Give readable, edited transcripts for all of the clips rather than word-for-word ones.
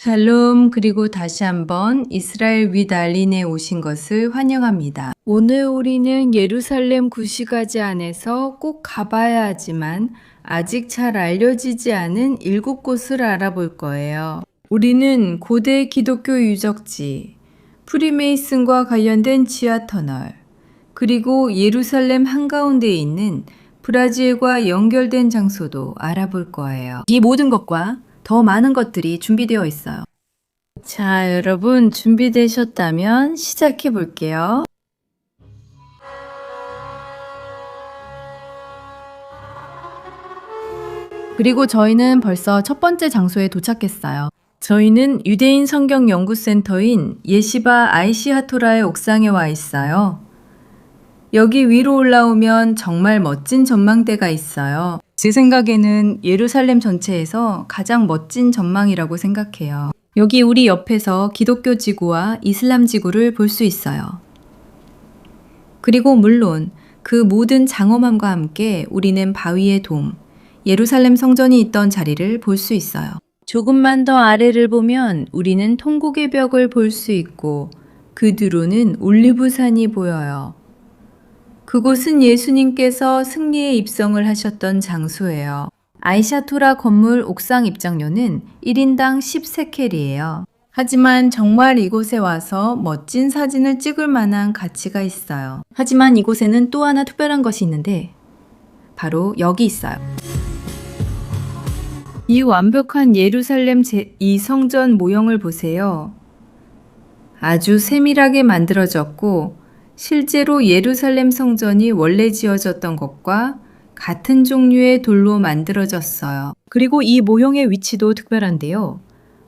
샬롬, 그리고 다시 한번 이스라엘 위달린에 오신 것을 환영합니다. 오늘 우리는 예루살렘 구시가지 안에서 꼭 가봐야 하지만 아직 잘 알려지지 않은 7곳을 알아볼 거예요. 우리는 고대 기독교 유적지, 프리메이슨과 관련된 지하터널, 그리고 예루살렘 한가운데에 있는 브라질과 연결된 장소도 알아볼 거예요. 이 모든 것과 더 많은 것들이 준비되어 있어요. 자, 여러분 준비되셨다면 시작해 볼게요. 그리고 저희는 벌써 첫 번째 장소에 도착했어요. 저희는 유대인 성경 연구센터인 예시바 아이시하토라의 옥상에 와 있어요. 여기 위로 올라오면 정말 멋진 전망대가 있어요. 제 생각에는 예루살렘 전체에서 가장 멋진 전망이라고 생각해요. 여기 우리 옆에서 기독교 지구와 이슬람 지구를 볼 수 있어요. 그리고 물론 그 모든 장엄함과 함께 우리는 바위의 돔, 예루살렘 성전이 있던 자리를 볼 수 있어요. 조금만 더 아래를 보면 우리는 통곡의 벽을 볼 수 있고 그 뒤로는 올리브산이 보여요. 그곳은 예수님께서 승리의 입성을 하셨던 장소예요. 아이샤토라 건물 옥상 입장료는 1인당 10세켈이에요. 하지만 정말 이곳에 와서 멋진 사진을 찍을 만한 가치가 있어요. 하지만 이곳에는 또 하나 특별한 것이 있는데 바로 여기 있어요. 이 완벽한 예루살렘 제2성전 모형을 보세요. 아주 세밀하게 만들어졌고 실제로 예루살렘 성전이 원래 지어졌던 것과 같은 종류의 돌로 만들어졌어요. 그리고 이 모형의 위치도 특별한데요.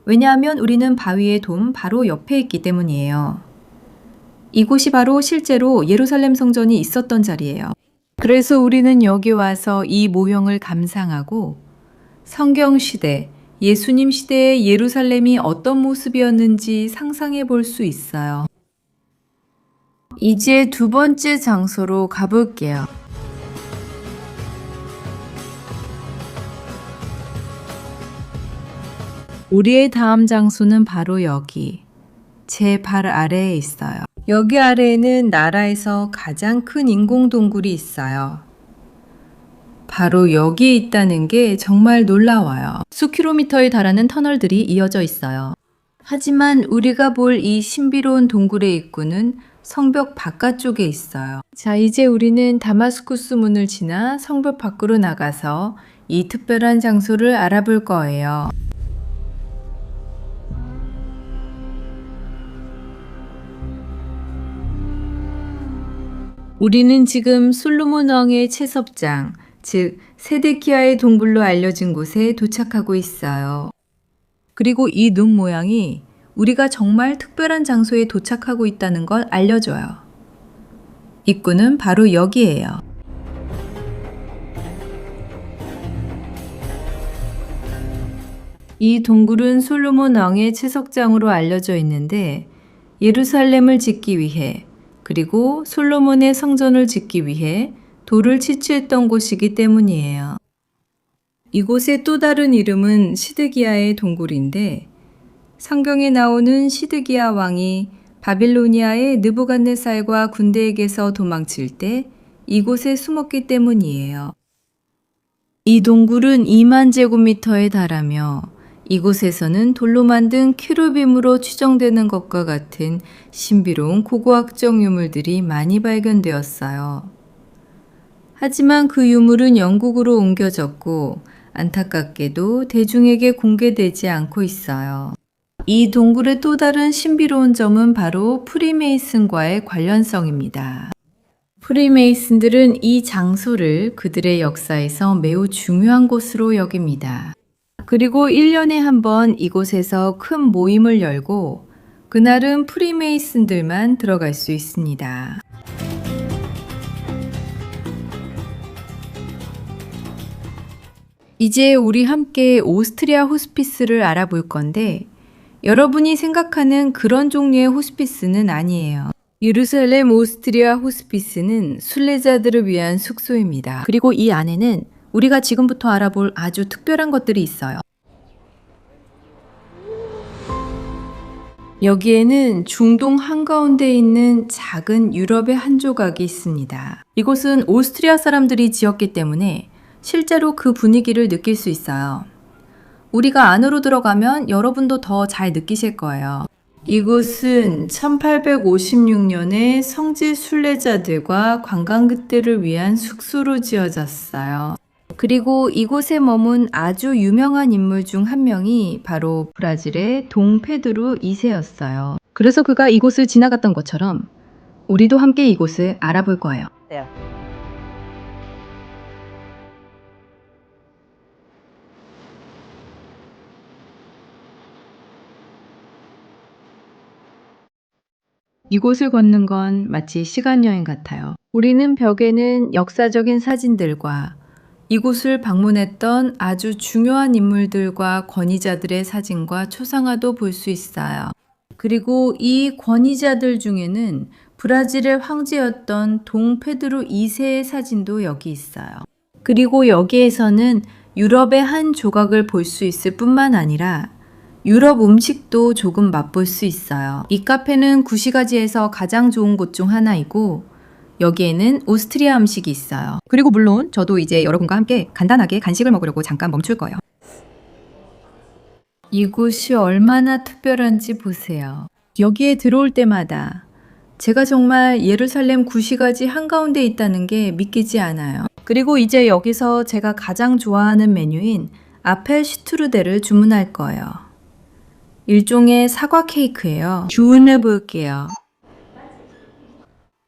왜냐하면 우리는 바위의 돔 바로 옆에 있기 때문이에요. 이곳이 바로 실제로 예루살렘 성전이 있었던 자리예요. 그래서 우리는 여기 와서 이 모형을 감상하고 성경 시대, 예수님 시대의 예루살렘이 어떤 모습이었는지 상상해 볼 수 있어요. 이제 두 번째 장소로 가볼게요. 우리의 다음 장소는 바로 여기, 제 발 아래에 있어요. 여기 아래에는 나라에서 가장 큰 인공동굴이 있어요. 바로 여기에 있다는 게 정말 놀라워요. 수킬로미터에 달하는 터널들이 이어져 있어요. 하지만 우리가 볼 이 신비로운 동굴의 입구는 성벽 바깥쪽에 있어요. 자, 이제 우리는 다마스쿠스 문을 지나 성벽 밖으로 나가서 이 특별한 장소를 알아볼 거예요. 우리는 지금 솔로몬 왕의 채섭장, 즉 세데키야의 동굴로 알려진 곳에 도착하고 있어요. 그리고 이 눈 모양이 우리가 정말 특별한 장소에 도착하고 있다는 걸 알려줘요. 입구는 바로 여기예요. 이 동굴은 솔로몬 왕의 채석장으로 알려져 있는데 예루살렘을 짓기 위해 그리고 솔로몬의 성전을 짓기 위해 돌을 채취했던 곳이기 때문이에요. 이곳의 또 다른 이름은 시드기야의 동굴인데 성경에 나오는 시드기야 왕이 바빌로니아의 느부갓네살과 군대에게서 도망칠 때 이곳에 숨었기 때문이에요. 이 동굴은 2만 제곱미터에 달하며 이곳에서는 돌로 만든 키루빔으로 추정되는 것과 같은 신비로운 고고학적 유물들이 많이 발견되었어요. 하지만 그 유물은 영국으로 옮겨졌고 안타깝게도 대중에게 공개되지 않고 있어요. 이 동굴의 또 다른 신비로운 점은 바로 프리메이슨과의 관련성입니다. 프리메이슨들은 이 장소를 그들의 역사에서 매우 중요한 곳으로 여깁니다. 그리고 1년에 한 번 이곳에서 큰 모임을 열고 그날은 프리메이슨들만 들어갈 수 있습니다. 이제 우리 함께 오스트리아 호스피스를 알아볼 건데 여러분이 생각하는 그런 종류의 호스피스는 아니에요. 예루살렘 오스트리아 호스피스는 순례자들을 위한 숙소입니다. 그리고 이 안에는 우리가 지금부터 알아볼 아주 특별한 것들이 있어요. 여기에는 중동 한가운데 있는 작은 유럽의 한 조각이 있습니다. 이곳은 오스트리아 사람들이 지었기 때문에 실제로 그 분위기를 느낄 수 있어요. 우리가 안으로 들어가면 여러분도 더 잘 느끼실 거예요. 이곳은 1856년에 성지 순례자들과 관광객들을 위한 숙소로 지어졌어요. 그리고 이곳에 머문 아주 유명한 인물 중 한 명이 바로 브라질의 동 페드로 2세였어요. 그래서 그가 이곳을 지나갔던 것처럼 우리도 함께 이곳을 알아볼 거예요. 이곳을 걷는 건 마치 시간여행 같아요. 우리는 벽에는 역사적인 사진들과 이곳을 방문했던 아주 중요한 인물들과 권위자들의 사진과 초상화도 볼 수 있어요. 그리고 이 권위자들 중에는 브라질의 황제였던 동 페드로 2세의 사진도 여기 있어요. 그리고 여기에서는 유럽의 한 조각을 볼 수 있을 뿐만 아니라 유럽 음식도 조금 맛볼 수 있어요. 이 카페는 구시가지에서 가장 좋은 곳 중 하나이고 여기에는 오스트리아 음식이 있어요. 그리고 물론 저도 이제 여러분과 함께 간단하게 간식을 먹으려고 잠깐 멈출 거예요. 이곳이 얼마나 특별한지 보세요. 여기에 들어올 때마다 제가 정말 예루살렘 구시가지 한가운데 있다는 게 믿기지 않아요. 그리고 이제 여기서 제가 가장 좋아하는 메뉴인 아펠 슈트루데를 주문할 거예요. 일종의 사과 케이크예요. 주문해 볼게요.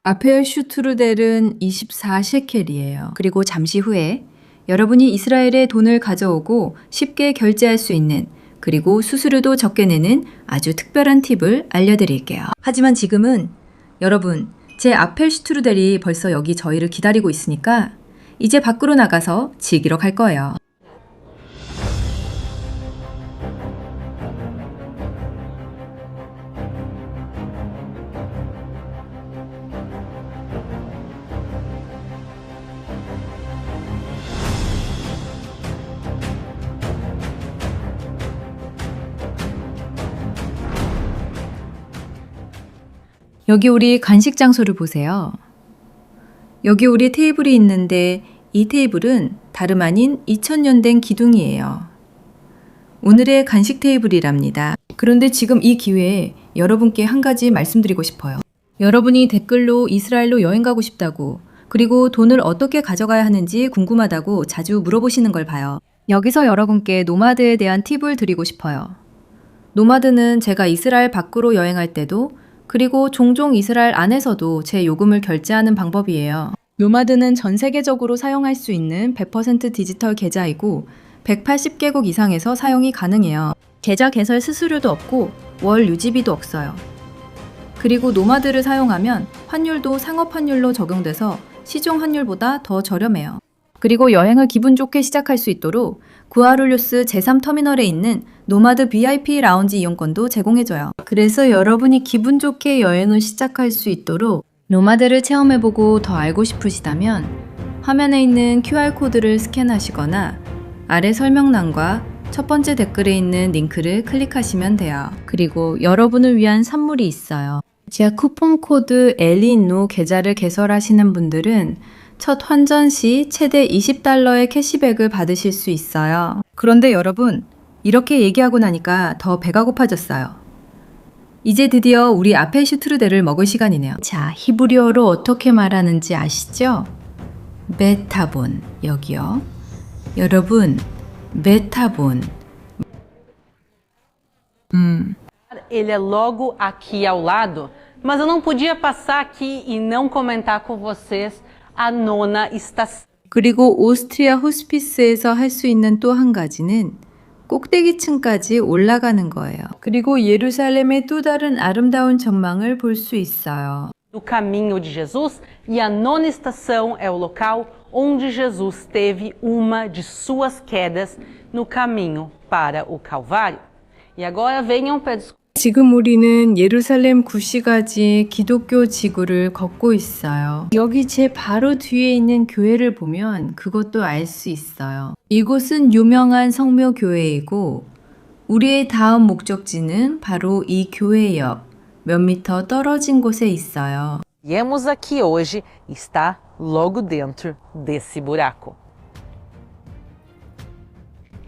아펠 슈트루델은 24셰켈이에요. 그리고 잠시 후에 여러분이 이스라엘에 돈을 가져오고 쉽게 결제할 수 있는 그리고 수수료도 적게 내는 아주 특별한 팁을 알려드릴게요. 하지만 지금은 여러분, 제 아펠 슈트루델이 벌써 여기 저희를 기다리고 있으니까 이제 밖으로 나가서 즐기러 갈 거예요. 여기 우리 간식 장소를 보세요. 여기 우리 테이블이 있는데 이 테이블은 다름 아닌 2000년 된 기둥이에요. 오늘의 간식 테이블이랍니다. 그런데 지금 이 기회에 여러분께 한 가지 말씀드리고 싶어요. 여러분이 댓글로 이스라엘로 여행 가고 싶다고 그리고 돈을 어떻게 가져가야 하는지 궁금하다고 자주 물어보시는 걸 봐요. 여기서 여러분께 노마드에 대한 팁을 드리고 싶어요. 노마드는 제가 이스라엘 밖으로 여행할 때도 그리고 종종 이스라엘 안에서도 제 요금을 결제하는 방법이에요. 노마드는 전 세계적으로 사용할 수 있는 100% 디지털 계좌이고 180개국 이상에서 사용이 가능해요. 계좌 개설 수수료도 없고 월 유지비도 없어요. 그리고 노마드를 사용하면 환율도 상업 환율로 적용돼서 시중 환율보다 더 저렴해요. 그리고 여행을 기분 좋게 시작할 수 있도록 구아룰루스 제3터미널에 있는 노마드 VIP 라운지 이용권도 제공해줘요. 그래서 여러분이 기분 좋게 여행을 시작할 수 있도록 노마드를 체험해보고 더 알고 싶으시다면 화면에 있는 QR코드를 스캔하시거나 아래 설명란과 첫 번째 댓글에 있는 링크를 클릭하시면 돼요. 그리고 여러분을 위한 선물이 있어요. 제 쿠폰 코드 엘리노 계좌를 개설하시는 분들은 첫 환전 시 최대 $20의 캐시백을 받으실 수 있어요. 그런데 여러분, 이렇게 얘기하고 나니까 더 배가 고파졌어요. 이제 드디어 우리 아펠 슈트루데를 먹을 시간이네요. 자, 히브리어로 어떻게 말하는지 아시죠? 메타본, 여기요. 여러분, 메타본. Ele é logo aqui ao lado, mas eu não podia passar aqui e não comentar com vocês a nona estação. 그리고 오스트리아 호스피스에서 할 수 있는 또 한 가지는 꼭대기층까지 올라가는 거예요. 그리고 예루살렘의 또 다른 아름다운 전망을 볼 수 있어요. Do caminho de Jesus, e a nona estação é o local onde Jesus teve uma de suas quedas no caminho para o Calvário. E agora venham pedir. 지금 우리는 예루살렘 구시가지 기독교 지구를 걷고 있어요. 여기 제 바로 뒤에 있는 교회를 보면 그것도 알 수 있어요. 이곳은 유명한 성묘 교회이고 우리의 다음 목적지는 바로 이 교회 옆 몇 미터 떨어진 곳에 있어요. Viemos aqui hoje e está logo dentro desse buraco.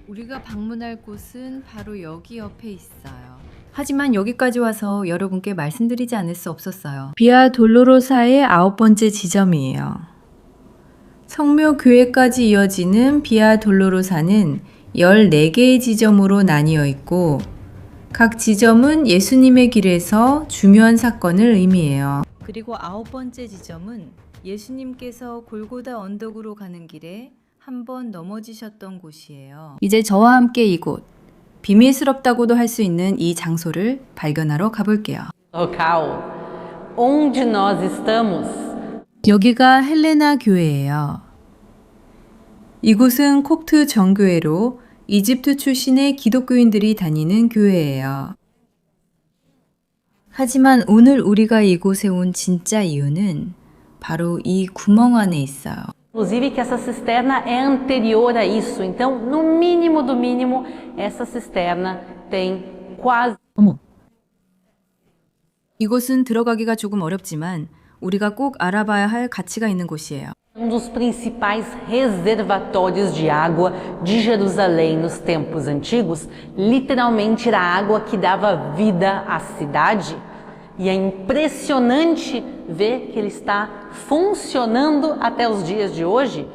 우리가 방문할 곳은 바로 여기 옆에 있어요. 하지만 여기까지 와서 여러분께 말씀드리지 않을 수 없었어요. 비아 돌로로사의 9번째 지점이에요. 성묘교회까지 이어지는 비아 돌로로사는 14개의 지점으로 나뉘어 있고 각 지점은 예수님의 길에서 중요한 사건을 의미해요. 그리고 9번째 지점은 예수님께서 골고다 언덕으로 가는 길에 한 번 넘어지셨던 곳이에요. 이제 저와 함께 이곳, 비밀스럽다고도 할 수 있는 이 장소를 발견하러 가볼게요. Local onde nós estamos 여기가 헬레나 교회예요. 이곳은 콥트 정교회로 이집트 출신의 기독교인들이 다니는 교회예요. 하지만 오늘 우리가 이곳에 온 진짜 이유는 바로 이 구멍 안에 있어요. Inclusive que essa cisterna é anterior a isso. Então, no mínimo do mínimo, essa cisterna tem quase 이곳은 들어가기가 조금 어렵지만 우리가 꼭 알아봐야 할 가치가 있는 곳이에요. dos principais reservatórios de água de Jerusalém nos tempos antigos. Literalmente era a água que dava vida à cidade. E é impressionante ver que ele está funcionando até os dias de hoje.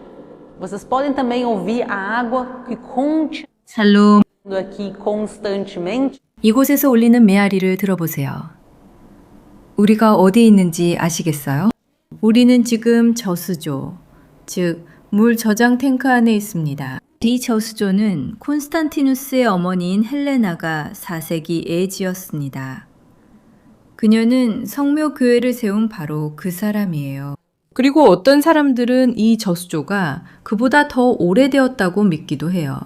Vocês podem também ouvir a água que continua 샬롬. aqui constantemente. 이곳에서 울리는 메아리를 들어보세요. 우리가 어디에 있는지 아시겠어요? 우리는 지금 저수조, 즉 물 저장 탱크 안에 있습니다. 이 저수조는 콘스탄티누스의 어머니인 헬레나가 4세기에 지었습니다. 그녀는 성묘교회를 세운 바로 그 사람이에요. 그리고 어떤 사람들은 이 저수조가 그보다 더 오래되었다고 믿기도 해요.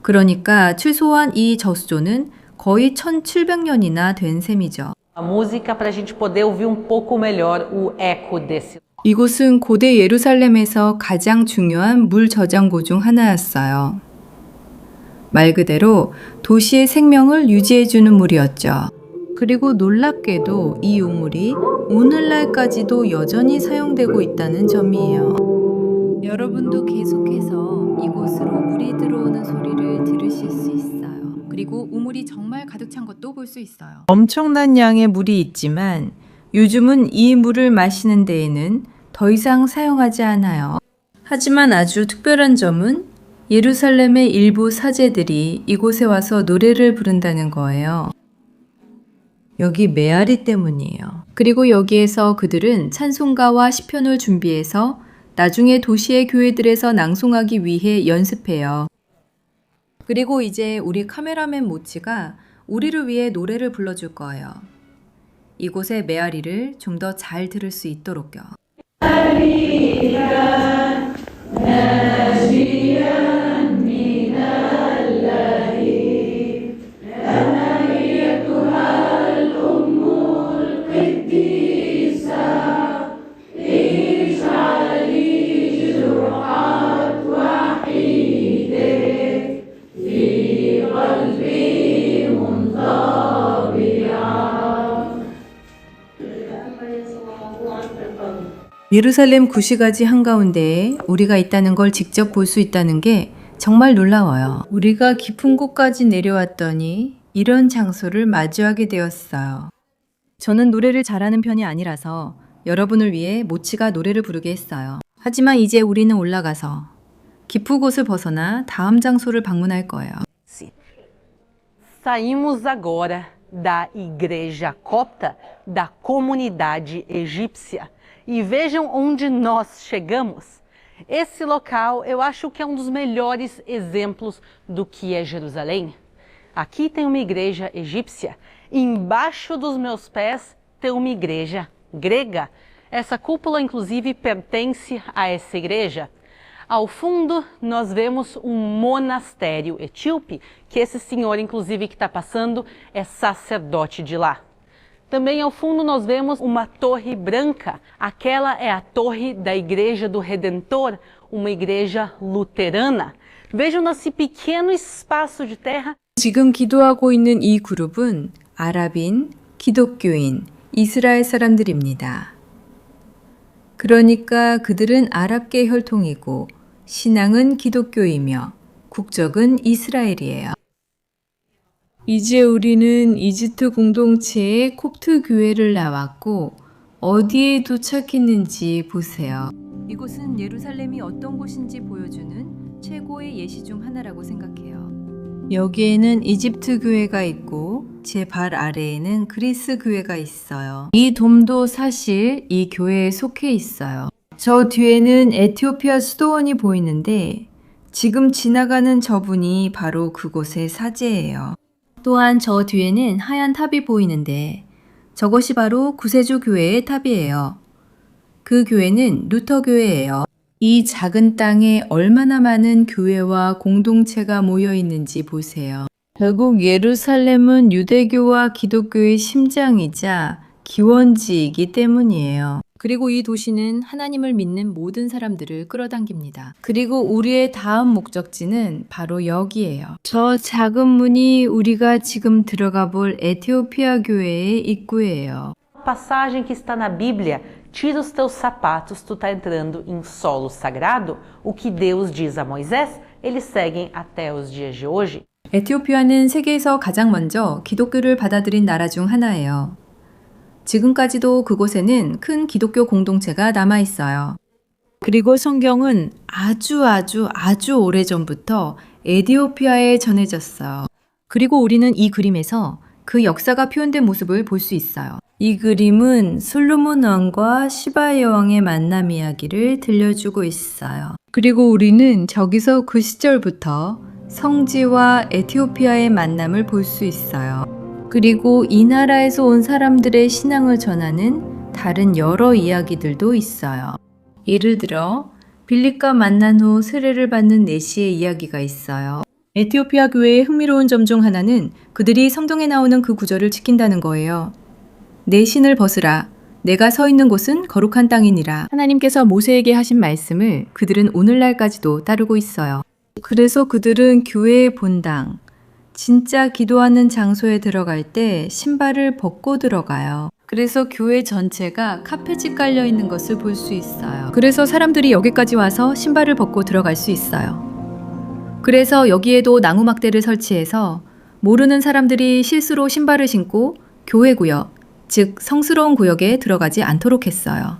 그러니까 최소한 이 저수조는 거의 1700년이나 된 셈이죠. A música para a gente poder ouvir um pouco melhor o eco desse. 이곳은 고대 예루살렘에서 가장 중요한 물 저장고 중 하나였어요. 말 그대로 도시의 생명을 유지해주는 물이었죠. 그리고 놀랍게도 이 우물이 오늘날까지도 여전히 사용되고 있다는 점이에요. 여러분도 계속해서 이곳으로 물이 들어오는 소리를 들으실 수 있어요. 그리고 우물이 정말 가득 찬 것도 볼 수 있어요. 엄청난 양의 물이 있지만 요즘은 이 물을 마시는 데에는 더 이상 사용하지 않아요. 하지만 아주 특별한 점은 예루살렘의 일부 사제들이 이곳에 와서 노래를 부른다는 거예요. 여기 메아리 때문이에요. 그리고 여기에서 그들은 찬송가와 시편을 준비해서 나중에 도시의 교회들에서 낭송하기 위해 연습해요. 그리고 이제 우리 카메라맨 모치가 우리를 위해 노래를 불러줄 거예요. 이곳의 메아리를 좀 더 잘 들을 수 있도록요. 예루살렘 구시가지 한가운데에 우리가 있다는 걸 직접 볼 수 있다는 게 정말 놀라워요. 우리가 깊은 곳까지 내려왔더니 이런 장소를 마주하게 되었어요. 저는 노래를 잘하는 편이 아니라서 여러분을 위해 모치가 노래를 부르게 했어요. 하지만 이제 우리는 올라가서 깊은 곳을 벗어나 다음 장소를 방문할 거예요. Saímos agora da igreja copta da comunidade egípcia. E vejam onde nós chegamos. Esse local eu acho que é um dos melhores exemplos do que é Jerusalém. Aqui tem uma igreja egípcia, embaixo dos meus pés tem uma igreja grega. Essa cúpula, inclusive, pertence a essa igreja. Ao fundo, nós vemos um monastério etíope, que esse senhor, inclusive, que está passando, é sacerdote de lá. Também ao fundo nós vemos uma torre branca. Aquela é a torre da Igreja do Redentor, uma igreja luterana. Vejam nesse pequeno espaço de terra 지금 기도하고 있는 이 그룹은 아랍인, 기독교인, 이스라엘 사람들입니다. 그러니까 그들은 아랍계 혈통이고 신앙은 기독교이며 국적은 이스라엘이에요. 이제 우리는 이집트 공동체의 콥트 교회를 나왔고 어디에 도착했는지 보세요. 이곳은 예루살렘이 어떤 곳인지 보여주는 최고의 예시 중 하나라고 생각해요. 여기에는 이집트 교회가 있고 제 발 아래에는 그리스 교회가 있어요. 이 돔도 사실 이 교회에 속해 있어요. 저 뒤에는 에티오피아 수도원이 보이는데 지금 지나가는 저분이 바로 그곳의 사제예요. 또한 저 뒤에는 하얀 탑이 보이는데 저것이 바로 구세주 교회의 탑이에요. 그 교회는 루터 교회예요. 이 작은 땅에 얼마나 많은 교회와 공동체가 모여 있는지 보세요. 결국 예루살렘은 유대교와 기독교의 심장이자 기원지이기 때문이에요. 그리고 이 도시는 하나님을 믿는 모든 사람들을 끌어당깁니다. 그리고 우리의 다음 목적지는 바로 여기예요. 저 작은 문이 우리가 지금 들어가 볼 에티오피아 교회의 입구예요. Passagem que está na Bíblia, tira os teus sapatos, tu está entrando em solo sagrado. O que Deus diz a Moisés, eles seguem até os dias de hoje. 에티오피아는 세계에서 가장 먼저 기독교를 받아들인 나라 중 하나예요. 지금까지도 그곳에는 큰 기독교 공동체가 남아 있어요. 그리고 성경은 아주 오래전부터 에티오피아에 전해졌어요. 그리고 우리는 이 그림에서 그 역사가 표현된 모습을 볼 수 있어요. 이 그림은 솔로몬 왕과 시바의 왕의 만남 이야기를 들려주고 있어요. 그리고 우리는 저기서 그 시절부터 성지와 에티오피아의 만남을 볼 수 있어요. 그리고 이 나라에서 온 사람들의 신앙을 전하는 다른 여러 이야기들도 있어요. 예를 들어 빌립과 만난 후 세례를 받는 내시의 이야기가 있어요. 에티오피아 교회의 흥미로운 점 중 하나는 그들이 성경에 나오는 그 구절을 지킨다는 거예요. 내 신을 벗으라. 내가 서 있는 곳은 거룩한 땅이니라. 하나님께서 모세에게 하신 말씀을 그들은 오늘날까지도 따르고 있어요. 그래서 그들은 교회의 본당, 진짜 기도하는 장소에 들어갈 때 신발을 벗고 들어가요. 그래서 교회 전체가 카펫이 깔려 있는 것을 볼 수 있어요. 그래서 사람들이 여기까지 와서 신발을 벗고 들어갈 수 있어요. 그래서 여기에도 나무막대를 설치해서 모르는 사람들이 실수로 신발을 신고 교회 구역, 즉 성스러운 구역에 들어가지 않도록 했어요.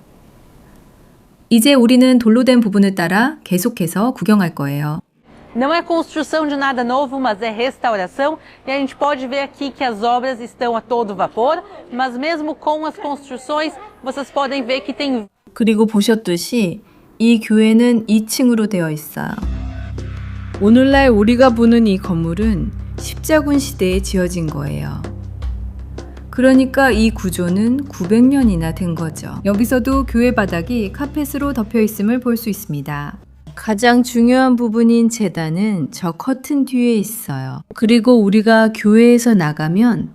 이제 우리는 돌로 된 부분을 따라 계속해서 구경할 거예요. Não é construção de nada novo, mas é restauração. E a gente pode ver aqui que as obras estão a todo vapor, mas mesmo com as construções, vocês podem ver que tem. 그리고 보셨듯이 이 교회는 2층으로 되어 있어요. 오늘날 우리가 보는 이 건물은 십자군 시대에 지어진 거예요. 그러니까 이 구조는 900년이나 된 거죠. 여기서도 교회 바닥이 카펫으로 덮여 있음을 볼 수 있습니다. 가장 중요한 부분인 제단은 저 커튼 뒤에 있어요. 그리고 우리가 교회에서 나가면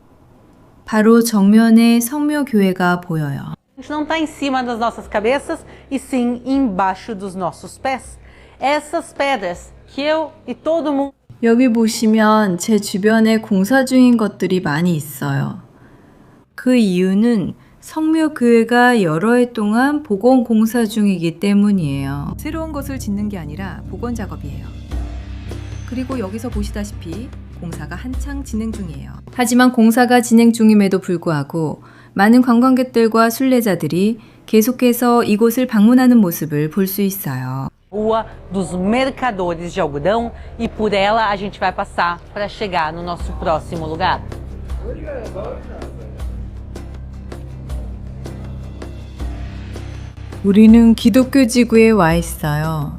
바로 정면에 성묘교회가 보여요. A gente não está em cima das nossas cabeças, e sim embaixo dos nossos pés. Essas pedras que eu e todo mundo. 여기 보시면 제 주변에 공사 중인 것들이 많이 있어요. 그 이유는 성묘교회가 여러 해 동안 복원 공사 중이기 때문이에요. 새로운 것을 짓는 게 아니라 복원 작업이에요. 그리고 여기서 보시다시피 공사가 한창 진행 중이에요. 하지만 공사가 진행 중임에도 불구하고 많은 관광객들과 순례자들이 계속해서 이곳을 방문하는 모습을 볼 수 있어요. Rua dos Mercadores de Algodão, e por ela a gente vai passar para chegar no nosso próximo lugar. 우리는 기독교 지구에 와 있어요.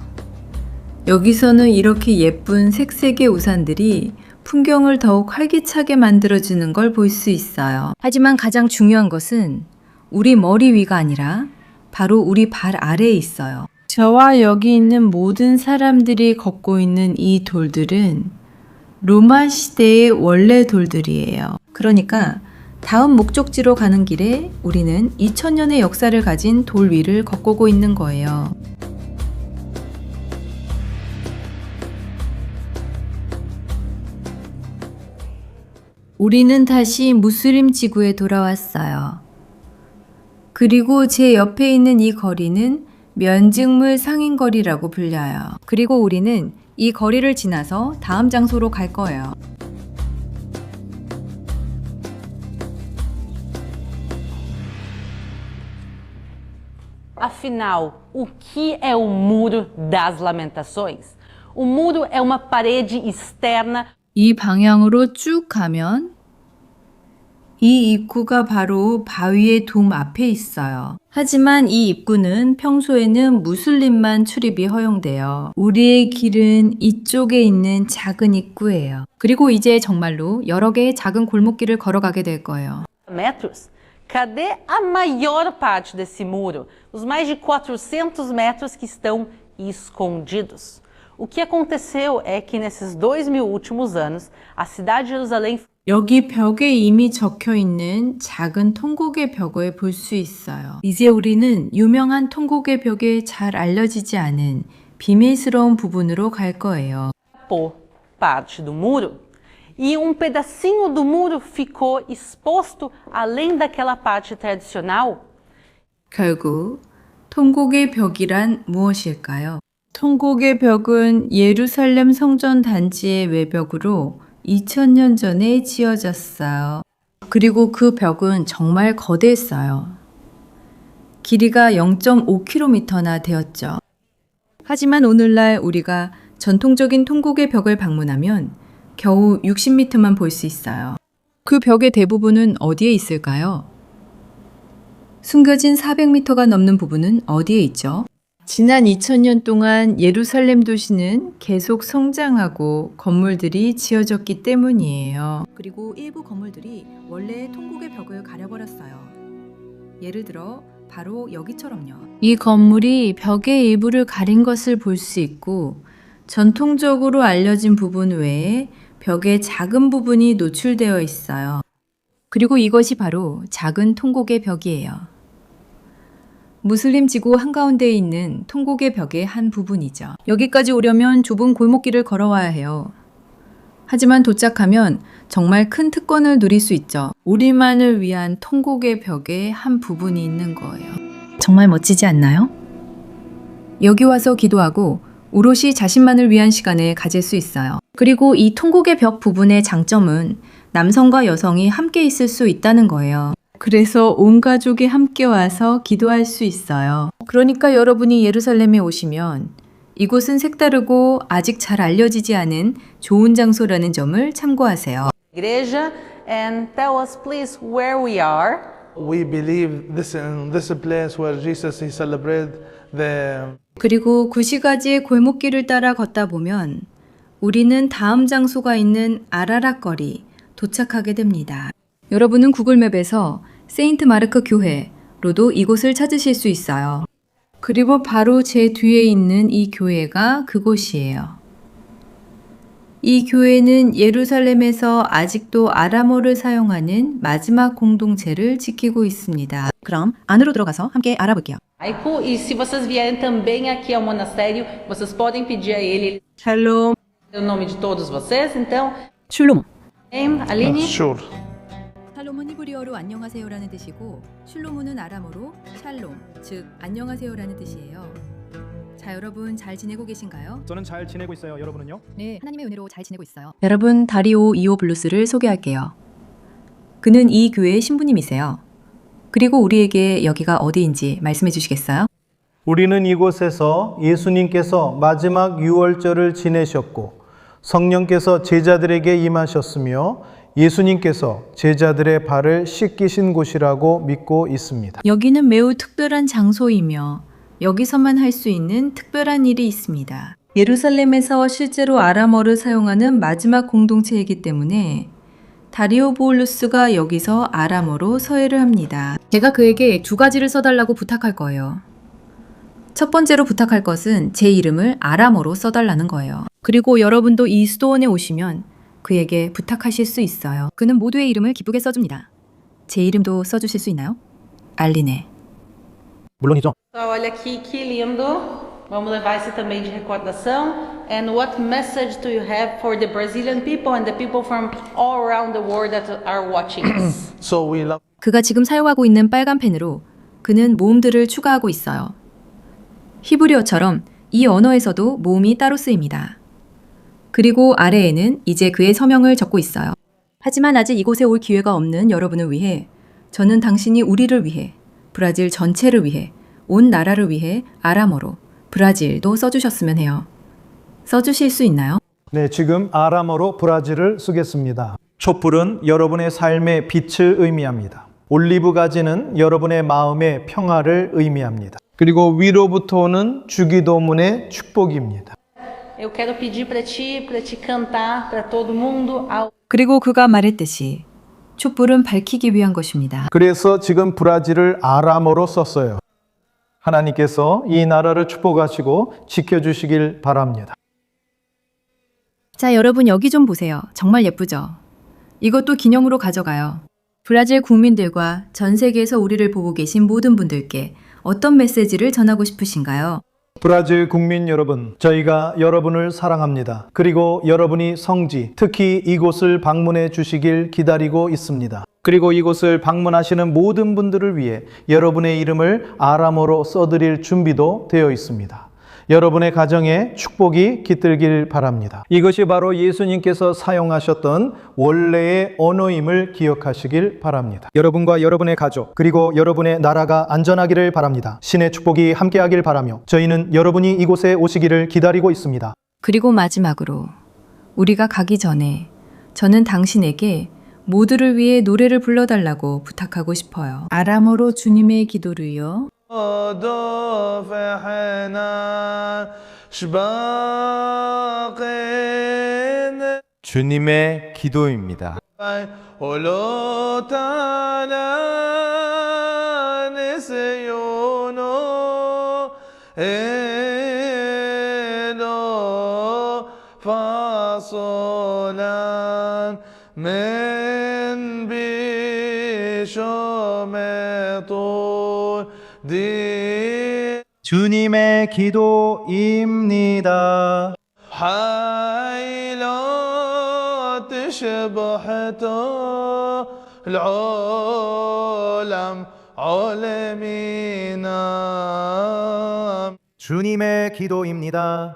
여기서는 이렇게 예쁜 색색의 우산들이 풍경을 더욱 활기차게 만들어주는 걸 볼 수 있어요. 하지만 가장 중요한 것은 우리 머리 위가 아니라 바로 우리 발 아래에 있어요. 저와 여기 있는 모든 사람들이 걷고 있는 이 돌들은 로마 시대의 원래 돌들이에요. 그러니까 다음 목적지로 가는 길에 우리는 2000년의 역사를 가진 돌 위를 걷고 있는 거예요. 우리는 다시 무슬림 지구에 돌아왔어요. 그리고 제 옆에 있는 이 거리는 면직물 상인거리라고 불려요. 그리고 우리는 이 거리를 지나서 다음 장소로 갈 거예요. Afinal, o que é o Muro das Lamentações? O muro é uma parede externa. 이 방향으로 쭉 가면 이 입구가 바로 바위의 돔 앞에 있어요. 하지만 이 입구는 평소에는 무슬림만 출입이 허용돼요. 우리의 길은 이쪽에 있는 작은 입구예요. 그리고 이제 정말로 여러 개의 작은 골목길을 걸어가게 될 거예요. Metros? Cadê a maior parte desse muro? Os mais de 400 metros que estão escondidos. O que aconteceu é que nesses 2000 últimos anos, a cidade de Jerusalém. 여기 벽에 이미 적혀 있는 작은 통곡의 벽을 볼 수 있어요. 이제 우리는 유명한 통곡의 벽에 잘 알려지지 않은 비밀스러운 부분으로 갈 거예요. Por parte do muro. E um pedacinho do muro ficou exposto além daquela parte tradicional. 결국 통곡의 벽이란 무엇일까요? 통곡의 벽은 예루살렘 성전 단지의 외벽으로 2000년 전에 지어졌어요. 그리고 그 벽은 정말 거대했어요. 길이가 0.5km나 되었죠. 하지만 오늘날 우리가 전통적인 통곡의 벽을 방문하면 겨우 60m만 볼 수 있어요. 그 벽의 대부분은 어디에 있을까요? 숨겨진 400m가 넘는 부분은 어디에 있죠? 지난 2000년 동안 예루살렘 도시는 계속 성장하고 건물들이 지어졌기 때문이에요. 그리고 일부 건물들이 원래 통곡의 벽을 가려버렸어요. 예를 들어 바로 여기처럼요. 이 건물이 벽의 일부를 가린 것을 볼 수 있고 전통적으로 알려진 부분 외에 벽의 작은 부분이 노출되어 있어요. 그리고 이것이 바로 작은 통곡의 벽이에요. 무슬림 지구 한가운데에 있는 통곡의 벽의 한 부분이죠. 여기까지 오려면 좁은 골목길을 걸어와야 해요. 하지만 도착하면 정말 큰 특권을 누릴 수 있죠. 우리만을 위한 통곡의 벽의 한 부분이 있는 거예요. 정말 멋지지 않나요? 여기 와서 기도하고 오롯이 자신만을 위한 시간을 가질 수 있어요. 그리고 이 통곡의 벽 부분의 장점은 남성과 여성이 함께 있을 수 있다는 거예요. 그래서 온 가족이 함께 와서 기도할 수 있어요. 그러니까 여러분이 예루살렘에 오시면 이곳은 색다르고 아직 잘 알려지지 않은 좋은 장소라는 점을 참고하세요. Igreja, and tell us please where we are. We believe this in this place where Jesus he celebrated the 그리고 구시가지의 골목길을 따라 걷다 보면 우리는 다음 장소가 있는 아라랏 거리 도착하게 됩니다. 여러분은 구글맵에서 세인트 마르크 교회로도 이곳을 찾으실 수 있어요. 그리고 바로 제 뒤에 있는 이 교회가 그곳이에요. 이 교회는 예루살렘에서 아직도 아람어를 사용하는 마지막 공동체를 지키고 있습니다. 그럼 안으로 들어가서 함께 알아볼게요. E se vocês vierem também aqui ao monastério, vocês podem pedir a ele 샬롬. o nome de todos vocês. Então, 슐롬. Aline. sure. 샬롬은 히브리어로 안녕하세요라는 뜻이고 슐롬은 아람어로 샬롬, 즉 안녕하세요라는 뜻이에요. 자, 여러분 잘 지내고 계신가요? 저는 잘 지내고 있어요. 여러분은요? 네, 하나님의 은혜로 잘 지내고 있어요. 여러분, 다리오 이오 블루스를 소개할게요. 그는 이 교회의 신부님이세요. 그리고 우리에게 여기가 어디인지 말씀해 주시겠어요? 우리는 이곳에서 예수님께서 마지막 유월절을 지내셨고 성령께서 제자들에게 임하셨으며 예수님께서 제자들의 발을 씻기신 곳이라고 믿고 있습니다. 여기는 매우 특별한 장소이며 여기서만 할 수 있는 특별한 일이 있습니다. 예루살렘에서 실제로 아람어를 사용하는 마지막 공동체이기 때문에 다리오 보울루스가 여기서 아람어로 서예를 합니다. 제가 그에게 두 가지를 써달라고 부탁할 거예요. 첫 번째로 부탁할 것은 제 이름을 아람어로 써달라는 거예요. 그리고 여러분도 이 수도원에 오시면 그에게 부탁하실 수 있어요. 그는 모두의 이름을 기쁘게 써줍니다. 제 이름도 써주실 수 있나요? 알리네. 물론이죠. Olha aqui, que lindo. Vamos levar esse também de recordação. And what message do you have for the Brazilian people and the people from all around the world that are watching us? So we love 그가 지금 사용하고 있는 빨간 펜으로 그는 모음들을 추가하고 있어요. 히브리어처럼 이 언어에서도 모음이 따로 쓰입니다. 그리고 아래에는 이제 그의 서명을 적고 있어요. 하지만 아직 이곳에 올 기회가 없는 여러분을 위해 저는 당신이 우리를 위해, 브라질 전체를 위해, 온 나라를 위해 아람어로 브라질도 써주셨으면 해요. 써주실 수 있나요? 네, 지금 아람어로 브라질을 쓰겠습니다. 촛불은 여러분의 삶의 빛을 의미합니다. 올리브 가지는 여러분의 마음의 평화를 의미합니다. 그리고 위로부터 오는 주기도문의 축복입니다. Eu quero pedir para ti cantar para todo mundo. 그리고 그가 말했듯이 촛불은 밝히기 위한 것입니다. 그래서 지금 브라질을 아람어로 썼어요. 하나님께서 이 나라를 축복하시고 지켜주시길 바랍니다. 자, 여러분 여기 좀 보세요. 정말 예쁘죠? 이것도 기념으로 가져가요. 브라질 국민들과 전 세계에서 우리를 보고 계신 모든 분들께 어떤 메시지를 전하고 싶으신가요? 브라질 국민 여러분, 저희가 여러분을 사랑합니다. 그리고 여러분이 성지, 특히 이곳을 방문해 주시길 기다리고 있습니다. 그리고 이곳을 방문하시는 모든 분들을 위해 여러분의 이름을 아람어로 써드릴 준비도 되어 있습니다. 여러분의 가정에 축복이 깃들길 바랍니다. 이것이 바로 예수님께서 사용하셨던 원래의 언어임을 기억하시길 바랍니다. 여러분과 여러분의 가족, 그리고 여러분의 나라가 안전하기를 바랍니다. 신의 축복이 함께하길 바라며 저희는 여러분이 이곳에 오시기를 기다리고 있습니다. 그리고 마지막으로 우리가 가기 전에 저는 당신에게 모두를 위해 노래를 불러달라고 부탁하고 싶어요. 아람어로 주님의 기도를요. 주님의 기도입니다. 주님의 기도입니다. 주님의 기도입니다.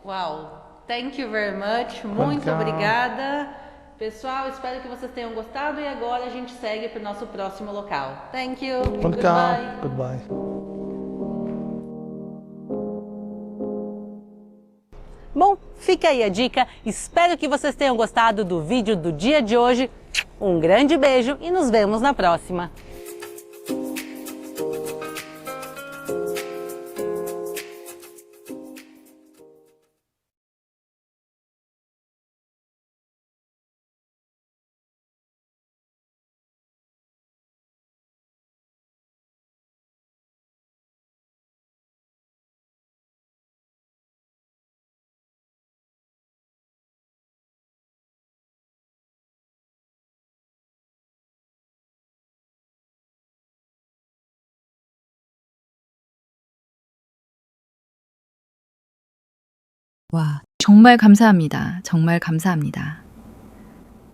Uau! Thank you very much. Muito obrigada. Pessoal, espero que vocês tenham gostado e agora a gente segue para o nosso próximo local. Thank you. Goodbye. Goodbye. Bom, fica aí a dica. Espero que vocês tenham gostado do vídeo do dia de hoje. Um grande beijo e nos vemos na próxima. 와, 정말 감사합니다. 정말 감사합니다.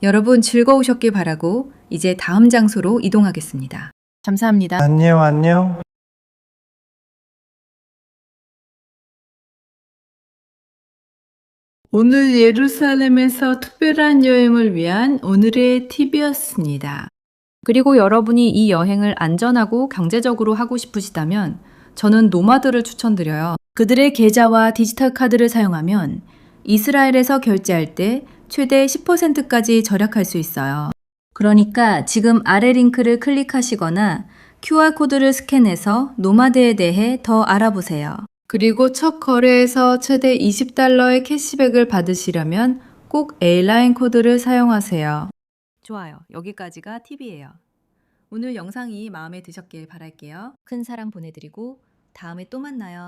여러분 즐거우셨길 바라고 이제 다음 장소로 이동하겠습니다. 감사합니다. 안녕, 안녕. 오늘 예루살렘에서 특별한 여행을 위한 오늘의 팁이었습니다. 그리고 여러분이 이 여행을 안전하고 경제적으로 하고 싶으시다면 저는 노마드를 추천드려요. 그들의 계좌와 디지털 카드를 사용하면 이스라엘에서 결제할 때 최대 10%까지 절약할 수 있어요. 그러니까 지금 아래 링크를 클릭하시거나 QR코드를 스캔해서 노마드에 대해 더 알아보세요. 그리고 첫 거래에서 최대 $20의 캐시백을 받으시려면 꼭 A라인 코드를 사용하세요. 좋아요. 여기까지가 팁이에요. 오늘 영상이 마음에 드셨길 바랄게요. 큰 사랑 보내드리고 다음에 또 만나요.